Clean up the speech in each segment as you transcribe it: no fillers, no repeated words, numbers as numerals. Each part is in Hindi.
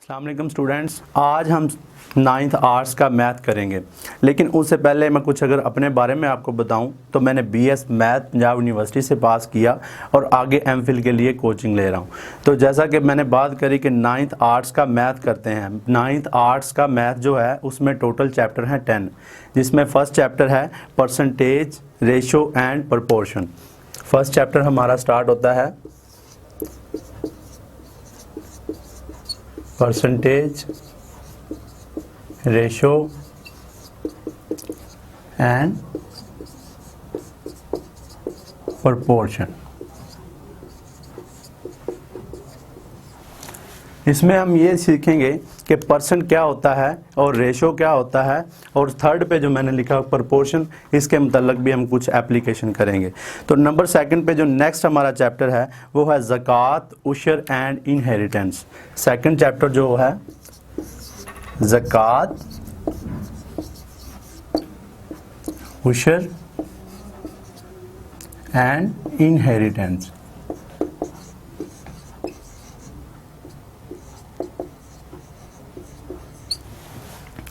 अस्सलाम वालेकुम स्टूडेंट्स, आज हम 9th आर्ट्स का मैथ करेंगे। लेकिन उससे पहले मैं कुछ अगर अपने बारे में आपको बताऊं तो मैंने बीएस मैथ पंजाब यूनिवर्सिटी से पास किया और आगे एमफिल के लिए कोचिंग ले रहा हूं। तो जैसा कि मैंने बात करी कि 9th आर्ट्स का मैथ करते हैं। 9th आर्ट्स का मैथ जो है उसमें टोटल चैप्टर हैं 10, जिसमें फर्स्ट चैप्टर है percentage, ratio and proportion. First chapter हमारा स्टार्ट होता है परसेंटेज, रेशो एंड प्रपोर्शन। इसमें हम ये सीखेंगे कि परसेंट क्या होता है और रेशो क्या होता है, और थर्ड पे जो मैंने लिखा प्रपोर्शन, इसके मतलब भी हम कुछ एप्लीकेशन करेंगे। तो नंबर सेकंड पे जो नेक्स्ट हमारा चैप्टर है वो है ज़कात, उशर एंड इनहेरिटेंस। सेकंड चैप्टर जो है ज़कात, उशर एंड इनहेरिटेंस।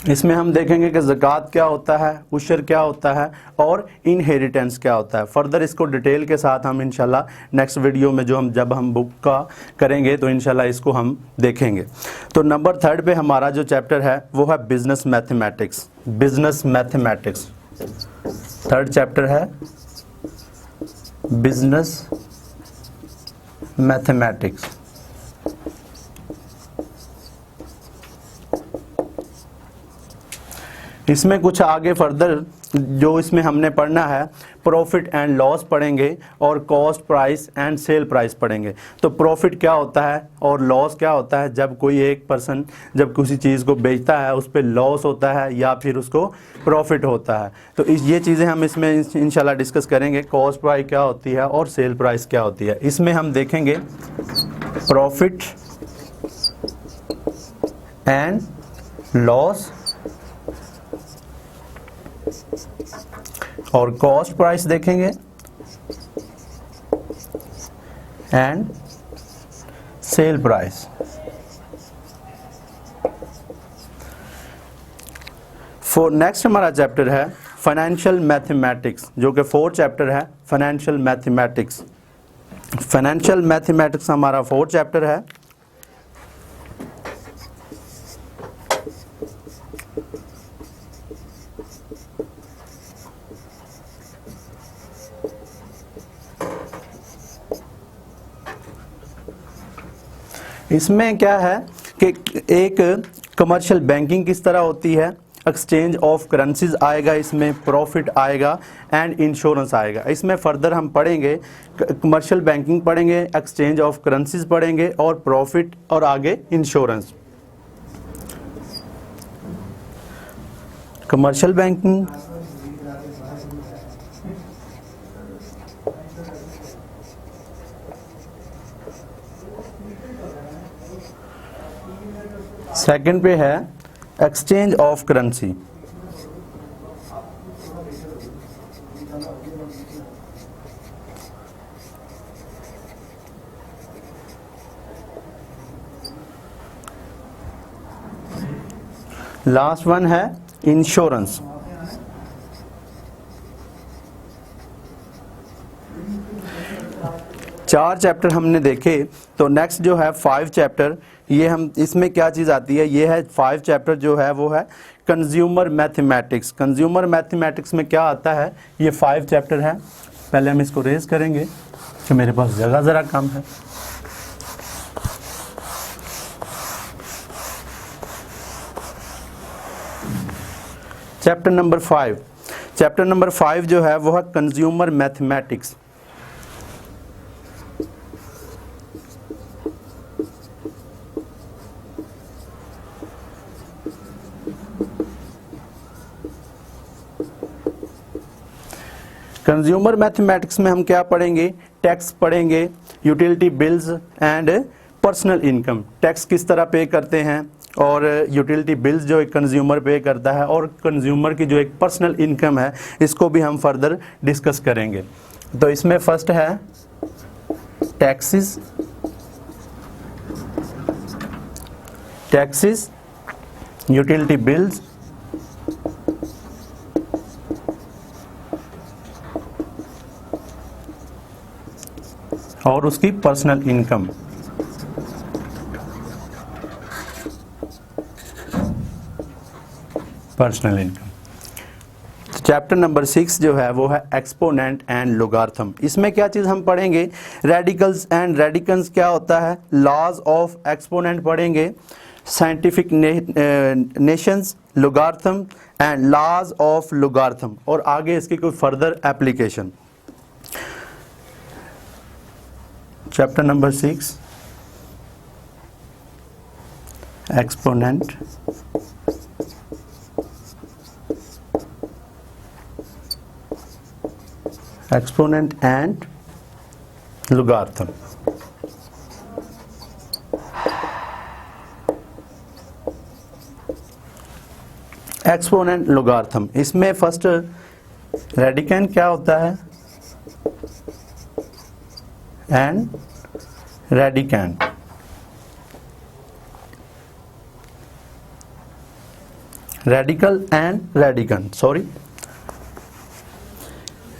इसमें हम देखेंगे कि ज़कात क्या होता है, उशर क्या होता है और इनहेरिटेंस क्या होता है। फर्दर इसको डिटेल के साथ हम इंशाल्लाह नेक्स्ट वीडियो में जब हम बुक का करेंगे तो इंशाल्लाह इसको हम देखेंगे। तो नंबर थर्ड पे हमारा जो चैप्टर है वो है business mathematics. Business mathematics third chapter है बिजनेस मैथमेटिक्स। इसमें कुछ आगे फर्दर जो इसमें हमने पढ़ना है, प्रॉफिट एंड लॉस पढ़ेंगे और cost price and sale price पढ़ेंगे। तो प्रॉफिट क्या होता है और लॉस क्या होता है, जब कोई एक पर्सन जब किसी चीज़ को बेचता है उस पर लॉस होता है या फिर उसको प्रॉफिट होता है। तो ये चीज़ें हम इसमें इंशाल्लाह डिस्कस करेंगे। कॉस्ट प्राइस क्या होती है और सेल प्राइस क्या होती है। इसमें हम देखेंगे प्रॉफिट एंड लॉस और कॉस्ट प्राइस देखेंगे एंड सेल प्राइस। नेक्स्ट हमारा चैप्टर है फाइनेंशियल मैथमेटिक्स, जो कि फोर्थ चैप्टर है फाइनेंशियल मैथमेटिक्स। फाइनेंशियल मैथमेटिक्स हमारा फोर्थ चैप्टर है। इसमें क्या है कि एक कमर्शियल बैंकिंग किस तरह होती है, एक्सचेंज ऑफ करेंसीज आएगा, इसमें प्रॉफिट आएगा एंड इंश्योरेंस आएगा। इसमें फर्दर हम पढ़ेंगे कमर्शियल बैंकिंग पढ़ेंगे, एक्सचेंज ऑफ करेंसीज पढ़ेंगे और प्रॉफिट और आगे इंश्योरेंस। कमर्शियल बैंकिंग, सेकंड पे है exchange of currency. Last one है इंश्योरेंस। चार चैप्टर हमने देखे। तो नेक्स्ट जो है 5 चैप्टर, ये हम इसमें क्या चीज़ आती है, ये है 5 चैप्टर जो है वो है कंज्यूमर मैथमेटिक्स। कंज्यूमर मैथमेटिक्स में क्या आता है, ये 5 चैप्टर है। पहले हम इसको रेज करेंगे कि मेरे पास जगह ज़रा कम है। चैप्टर नंबर 5, चैप्टर नंबर 5 जो है वो है कंज्यूमर मैथमेटिक्स। कंज्यूमर मैथमेटिक्स में हम क्या पढ़ेंगे, टैक्स पढ़ेंगे, utility bills and personal income. Tax किस तरह पे करते हैं और यूटिलिटी बिल्स जो एक कंज्यूमर पे करता है और कंज्यूमर की जो एक पर्सनल इनकम है, इसको भी हम फर्दर डिस्कस करेंगे। तो इसमें फर्स्ट है टैक्सेस टैक्सेस, यूटिलिटी बिल्स, और उसकी personal income. Personal income. Chapter number 6 जो है वो है एक्सपोनेंट एंड लोगार्थम। इसमें क्या चीज़ हम पढ़ेंगे, रेडिकल्स एंड रेडिकन्स क्या होता है, लॉज ऑफ एक्सपोनेंट पढ़ेंगे, scientific notations, logarithm and laws of logarithm, और आगे इसकी कोई further application. Chapter number 6 exponent and logarithm. Exponent logarithm, इसमें फर्स्ट रेडिकन क्या होता है and radicand. Radical and radicand, sorry,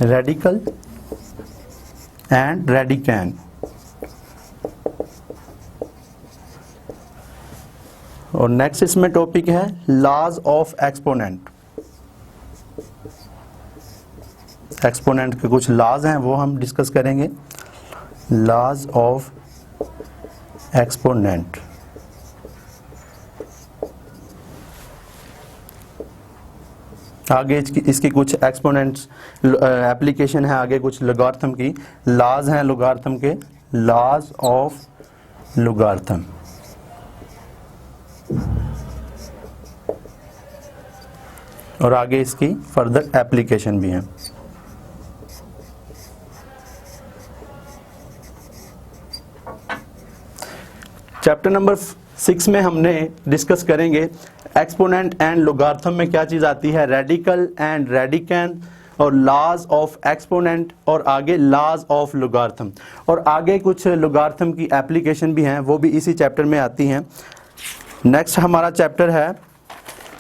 radical and radicand. और नेक्स्ट इसमें टॉपिक है लॉज ऑफ एक्सपोनेंट। एक्सपोनेंट के कुछ लॉज हैं वो हम डिस्कस करेंगे। लॉज ऑफ एक्सपोनेंट, आगे इसकी कुछ एक्सपोनेंट्स एप्लीकेशन है, आगे कुछ लोगार्थम की लॉज हैं, लोगार्थम के लॉज ऑफ लोगार्थम। और आगे इसकी फर्दर एप्लीकेशन भी है। चैप्टर नंबर 6 में हमने डिस्कस करेंगे एक्सपोनेंट एंड लोगार्थम में क्या चीज़ आती है, रेडिकल एंड रेडिकैन, और लॉज ऑफ एक्सपोनेंट, और आगे लॉज ऑफ लोगार्थम, और आगे कुछ लोगार्थम की एप्लीकेशन भी हैं, वो भी इसी चैप्टर में आती हैं। नेक्स्ट हमारा चैप्टर है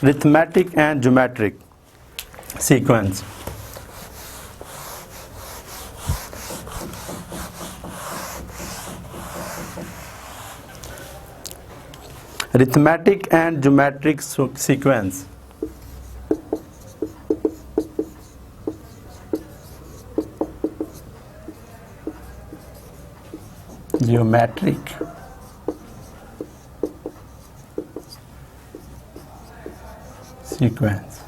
arithmetic and geometric sequence. Arithmetic and geometric sequence. Geometric sequence,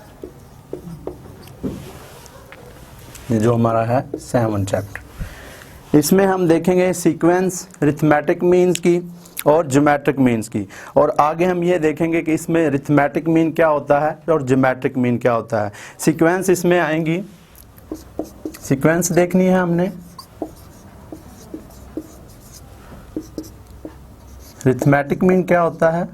ये जो हमारा है 7 चैप्टर। इसमें हम देखेंगे सीक्वेंस रिथमेटिक मीन्स की और ज्योमेट्रिक मीन्स की, और आगे हम ये देखेंगे कि इसमें रिथमेटिक मीन क्या होता है और ज्योमेट्रिक मीन क्या होता है। सीक्वेंस इसमें आएंगी, सीक्वेंस देखनी है हमने। रिथमेटिक मीन क्या होता है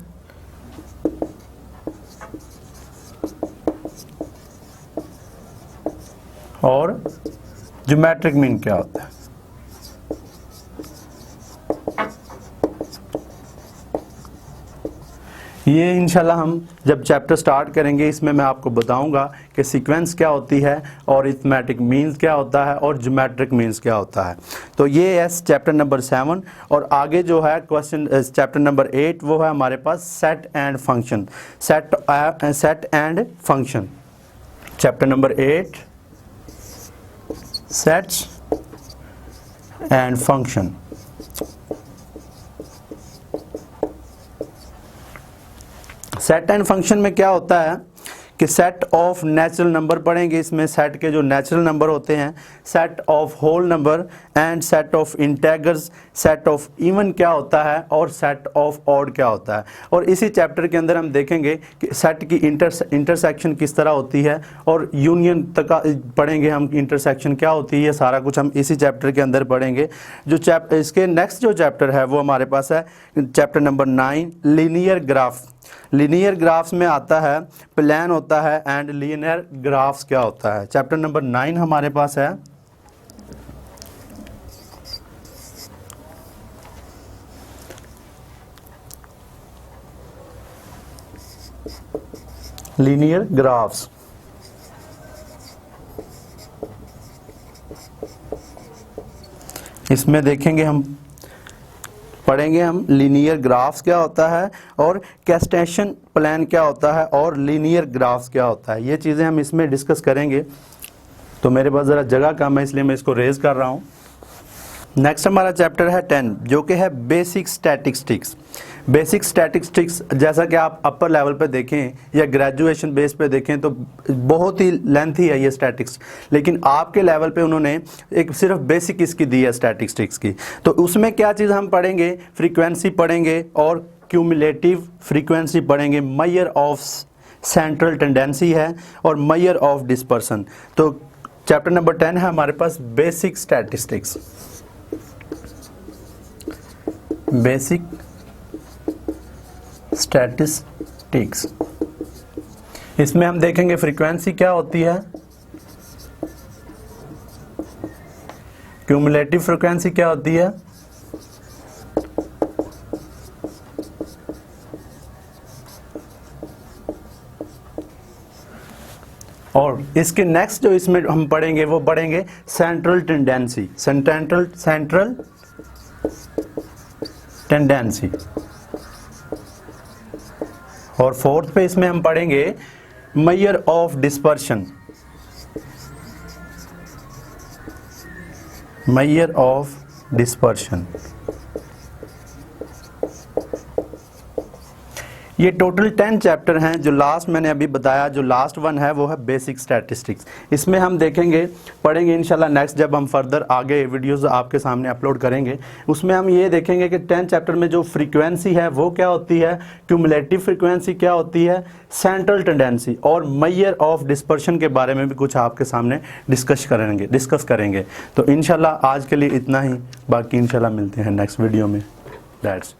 और ज्योमेट्रिक मीन क्या होता है। ये इंशाल्लाह हम जब चैप्टर स्टार्ट करेंगे इसमें मैं आपको बताऊंगा कि सीक्वेंस क्या होती है और अरिथमेटिक मीन्स क्या होता है और ज्योमेट्रिक मीन्स क्या होता है। तो ये है चैप्टर नंबर 7, और आगे जो है क्वेश्चन चैप्टर नंबर 8 वो है हमारे पास set and function. Set and function, chapter number 8 sets and function. Set and function में क्या होता है कि सेट ऑफ नेचुरल नंबर पढ़ेंगे, इसमें सेट के जो नेचुरल नंबर होते हैं, set of whole number and set of integers, set of even क्या होता है और सेट ऑफ ऑड क्या होता है। और इसी चैप्टर के अंदर हम देखेंगे कि सेट की इंटरसेक्शन किस तरह होती है और यूनियन तक पढ़ेंगे हम, इंटरसेक्शन क्या होती है, ये सारा कुछ हम इसी चैप्टर के अंदर पढ़ेंगे। जो इसके नेक्स्ट जो चैप्टर है वो हमारे पास है chapter number 9 linear graph. Linear graphs में आता है प्लान होता है एंड लीनियर ग्राफ्स क्या होता है। चैप्टर नंबर 9 हमारे पास है लीनियर ग्राफ्स। इसमें देखेंगे हम, पढ़ेंगे हम लीनियर ग्राफ्स क्या होता है और कैस्टेशन प्लान क्या होता है और लीनियर ग्राफ्स क्या होता है, ये चीज़ें हम इसमें डिस्कस करेंगे। तो मेरे पास ज़रा जगह कम है इसलिए मैं इसको रेज कर रहा हूँ। नेक्स्ट हमारा चैप्टर है 10 जो कि है बेसिक स्टैटिस्टिक्स। बेसिक स्टैटिस्टिक्स जैसा कि आप अपर लेवल पे देखें या ग्रेजुएशन बेस पे देखें तो बहुत ही लेंथी है ये स्टैटिक्स, लेकिन आपके लेवल पे उन्होंने एक सिर्फ बेसिक इसकी दी है स्टैटिस्टिक्स की। तो उसमें क्या चीज़ हम पढ़ेंगे, फ्रीक्वेंसी पढ़ेंगे और क्यूमुलेटिव फ्रीक्वेंसी पढ़ेंगे, मेजर ऑफ सेंट्रल टेंडेंसी है और मेजर ऑफ डिस्पर्सन। तो चैप्टर नंबर 10 है हमारे पास बेसिक स्टैटिस्टिक्स। बेसिक स्टैटिस्टिक्स, इसमें हम देखेंगे फ्रीक्वेंसी क्या होती है, क्यूमुलेटिव फ्रीक्वेंसी क्या होती है, और इसके नेक्स्ट जो इसमें हम पढ़ेंगे वो पढ़ेंगे सेंट्रल टेंडेंसी, सेंट्रल टेंडेंसी। और फोर्थ पे इसमें हम पढ़ेंगे measure of dispersion, measure of dispersion. ये टोटल 10 चैप्टर हैं। जो लास्ट मैंने अभी बताया, जो लास्ट वन है वो है बेसिक स्टैटिस्टिक्स। इसमें हम देखेंगे, पढ़ेंगे इंशाल्लाह नेक्स्ट जब हम फर्दर आगे वीडियोस आपके सामने अपलोड करेंगे, उसमें हम ये देखेंगे कि 10 चैप्टर में जो फ्रीक्वेंसी है वो क्या होती है, क्यूमुलेटिव फ्रीक्वेंसी क्या होती है, सेंट्रल टेंडेंसी और मेजर ऑफ डिस्पर्शन के बारे में भी कुछ आपके सामने डिस्कस करेंगे। तो इंशाल्लाह आज के लिए इतना ही, बाकी इंशाल्लाह मिलते हैं नेक्स्ट वीडियो में। दैट्स